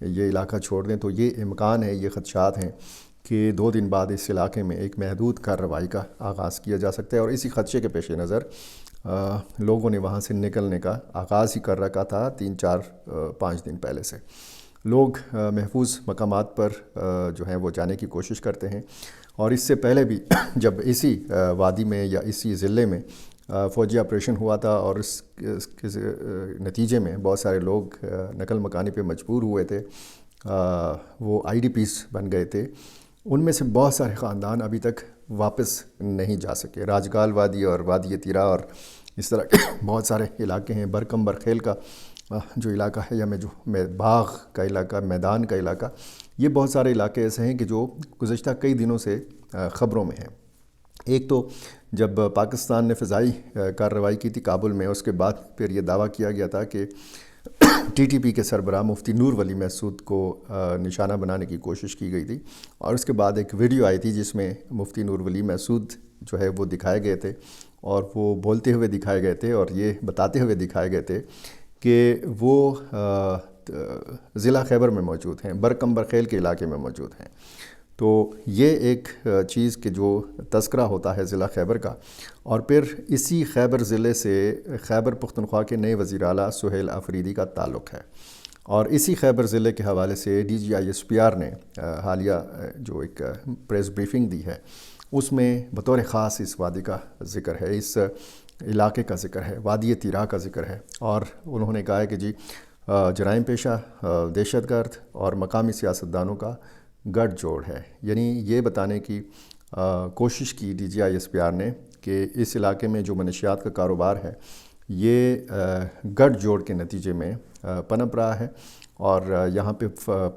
یہ علاقہ چھوڑ دیں، تو یہ امکان ہے، یہ خدشات ہیں کہ 2 دن بعد اس علاقے میں ایک محدود کارروائی کا آغاز کیا جا سکتا ہے، اور اسی خدشے کے پیش نظر لوگوں نے وہاں سے نکلنے کا آغاز ہی کر رکھا تھا 3-4-5 دن پہلے سے۔ لوگ محفوظ مقامات پر جو ہیں وہ جانے کی کوشش کرتے ہیں، اور اس سے پہلے بھی جب اسی وادی میں یا اسی ضلع میں فوجی آپریشن ہوا تھا اور اس کے نتیجے میں بہت سارے لوگ نقل مکانی پہ مجبور ہوئے تھے، وہ IDPs بن گئے تھے، ان میں سے بہت سارے خاندان ابھی تک واپس نہیں جا سکے۔ راجگال وادی اور وادی تیرا اور اس طرح کے بہت سارے علاقے ہیں، برکم برخیل کا جو علاقہ ہے، یا جو باغ کا علاقہ، میدان کا علاقہ، یہ بہت سارے علاقے ایسے ہیں کہ جو گزشتہ کئی دنوں سے خبروں میں ہیں۔ ایک تو جب پاکستان نے فضائی کارروائی کی تھی کابل میں، اس کے بعد پھر یہ دعویٰ کیا گیا تھا کہ TTP کے سربراہ مفتی نور ولی محسود کو نشانہ بنانے کی کوشش کی گئی تھی، اور اس کے بعد ایک ویڈیو آئی تھی جس میں مفتی نور ولی محسود جو ہے وہ دکھائے گئے تھے، اور وہ بولتے ہوئے دکھائے گئے تھے اور یہ بتاتے ہوئے دکھائے گئے تھے کہ وہ ضلع خیبر میں موجود ہیں، برکم برخیل کے علاقے میں موجود ہیں۔ تو یہ ایک چیز کہ جو تذکرہ ہوتا ہے ضلع خیبر کا، اور پھر اسی خیبر ضلع سے خیبر پختونخوا کے نئے وزیر اعلیٰ سہیل آفریدی کا تعلق ہے، اور اسی خیبر ضلع کے حوالے سے DGI SPR نے حالیہ جو ایک پریس بریفنگ دی ہے، اس میں بطور خاص اس وادی کا ذکر ہے، اس علاقے کا ذکر ہے، وادی تیرا کا ذکر ہے، اور انہوں نے کہا ہے کہ جی جرائم پیشہ، دہشت گرد اور مقامی سیاستدانوں کا گٹھ جوڑ ہے، یعنی یہ بتانے کی کوشش کی DGI SPR نے کہ اس علاقے میں جو منشیات کا کاروبار ہے یہ گٹھ جوڑ کے نتیجے میں پنپ رہا ہے، اور یہاں پہ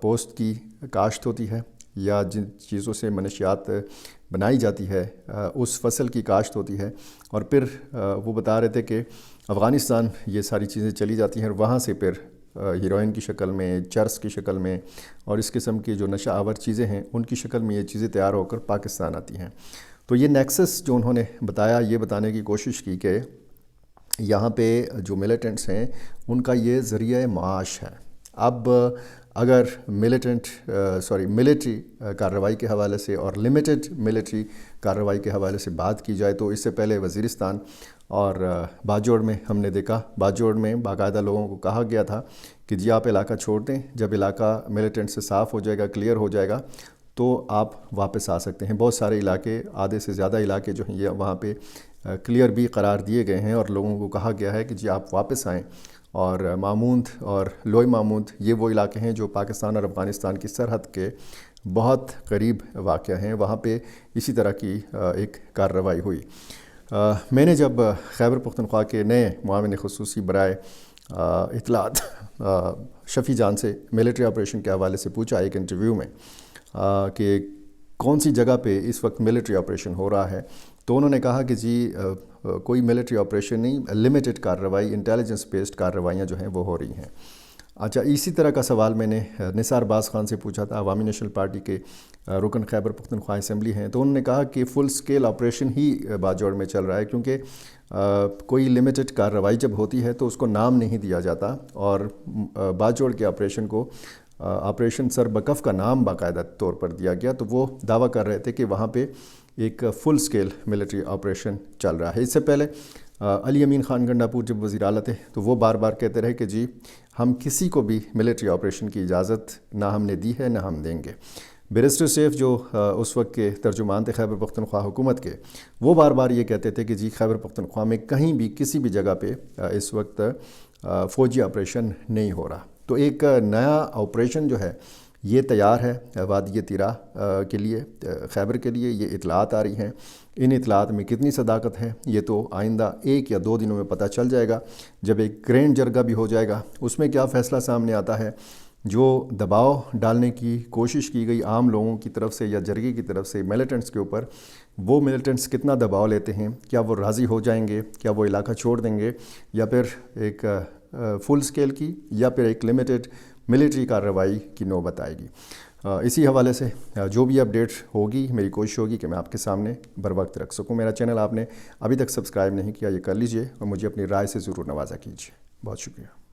پوست کی کاشت ہوتی ہے، یا جن چیزوں سے منشیات بنائی جاتی ہے اس فصل کی کاشت ہوتی ہے، اور پھر وہ بتا رہے تھے کہ افغانستان یہ ساری چیزیں چلی جاتی ہیں، اور وہاں سے پھر ہیروئن کی شکل میں، چرس کی شکل میں، اور اس قسم کی جو نشہ آور چیزیں ہیں ان کی شکل میں یہ چیزیں تیار ہو کر پاکستان آتی ہیں۔ تو یہ نیکسس جو انہوں نے بتایا، یہ بتانے کی کوشش کی کہ یہاں پہ جو ملیٹنٹس ہیں ان کا یہ ذریعہ معاش ہے۔ اب اگر ملٹری کارروائی کے حوالے سے اور لمیٹڈ ملٹری کارروائی کے حوالے سے بات کی جائے تو اس سے پہلے وزیرستان اور باجوڑ میں ہم نے دیکھا، باجوڑ میں باقاعدہ لوگوں کو کہا گیا تھا کہ جی آپ علاقہ چھوڑ دیں، جب علاقہ ملیٹنٹ سے صاف ہو جائے گا، کلیئر ہو جائے گا تو آپ واپس آ سکتے ہیں۔ بہت سارے علاقے، آدھے سے زیادہ علاقے جو ہیں یہ وہاں پہ کلیئر بھی قرار دیے گئے ہیں، اور لوگوں کو کہا گیا ہے کہ جی آپ واپس آئیں۔ اور ماموند اور لوئے ماموند یہ وہ علاقے ہیں جو پاکستان اور افغانستان کی سرحد کے بہت قریب واقع ہیں، وہاں پہ اسی طرح کی ایک کارروائی ہوئی۔ میں نے جب خیبر پختونخوا کے نئے معاون خصوصی برائے اطلاعات شفیع جان سے ملٹری آپریشن کے حوالے سے پوچھا ایک انٹرویو میں کہ کون سی جگہ پہ اس وقت ملٹری آپریشن ہو رہا ہے، تو انہوں نے کہا کہ جی کوئی ملٹری آپریشن نہیں، لمیٹڈ کارروائی، انٹیلیجنس بیسڈ کارروائیاں جو ہیں وہ ہو رہی ہیں۔ اچھا، اسی طرح کا سوال میں نے نثار باز خان سے پوچھا تھا، عوامی نیشنل پارٹی کے رکن خیبر پختونخوا اسمبلی ہیں، تو انہوں نے کہا کہ فل سکیل آپریشن ہی باجوڑ میں چل رہا ہے، کیونکہ کوئی لمیٹڈ کارروائی جب ہوتی ہے تو اس کو نام نہیں دیا جاتا، اور باجوڑ کے آپریشن کو آپریشن سر بکف کا نام باقاعدہ طور پر دیا گیا، تو وہ دعویٰ کر رہے تھے کہ وہاں پہ ایک فل سکیل ملٹری آپریشن چل رہا ہے۔ اس سے پہلے علی امین خان گنڈاپور جب وزیر اعلیٰ تھے تو وہ بار بار کہتے رہے کہ جی ہم کسی کو بھی ملٹری آپریشن کی اجازت نہ ہم نے دی ہے نہ ہم دیں گے۔ بیرسٹر سیف جو اس وقت کے ترجمان تھے خیبر پختونخوا حکومت کے، وہ بار بار یہ کہتے تھے کہ جی خیبر پختونخوا میں کہیں بھی کسی بھی جگہ پہ اس وقت فوجی آپریشن نہیں ہو رہا۔ تو ایک نیا آپریشن جو ہے یہ تیار ہے وادی تیرا کے لیے، خیبر کے لیے۔ یہ اطلاعات آ رہی ہیں، ان اطلاعات میں کتنی صداقت ہے یہ تو آئندہ 1 یا 2 دنوں میں پتہ چل جائے گا، جب ایک گرینڈ جرگہ بھی ہو جائے گا، اس میں کیا فیصلہ سامنے آتا ہے۔ جو دباؤ ڈالنے کی کوشش کی گئی عام لوگوں کی طرف سے یا جرگے کی طرف سے ملیٹنٹس کے اوپر، وہ ملیٹنٹس کتنا دباؤ لیتے ہیں، کیا وہ راضی ہو جائیں گے، کیا وہ علاقہ چھوڑ دیں گے، یا پھر ایک فل سکیل کی یا پھر ایک لمیٹڈ ملٹری کارروائی کی نوبت آئے گی۔ اسی حوالے سے جو بھی اپڈیٹ ہوگی میری کوشش ہوگی کہ میں آپ کے سامنے بر وقت رکھ سکوں۔ میرا چینل آپ نے ابھی تک سبسکرائب نہیں کیا، یہ کر لیجئے اور مجھے اپنی رائے سے ضرور نوازا کیجیے۔ بہت شکریہ۔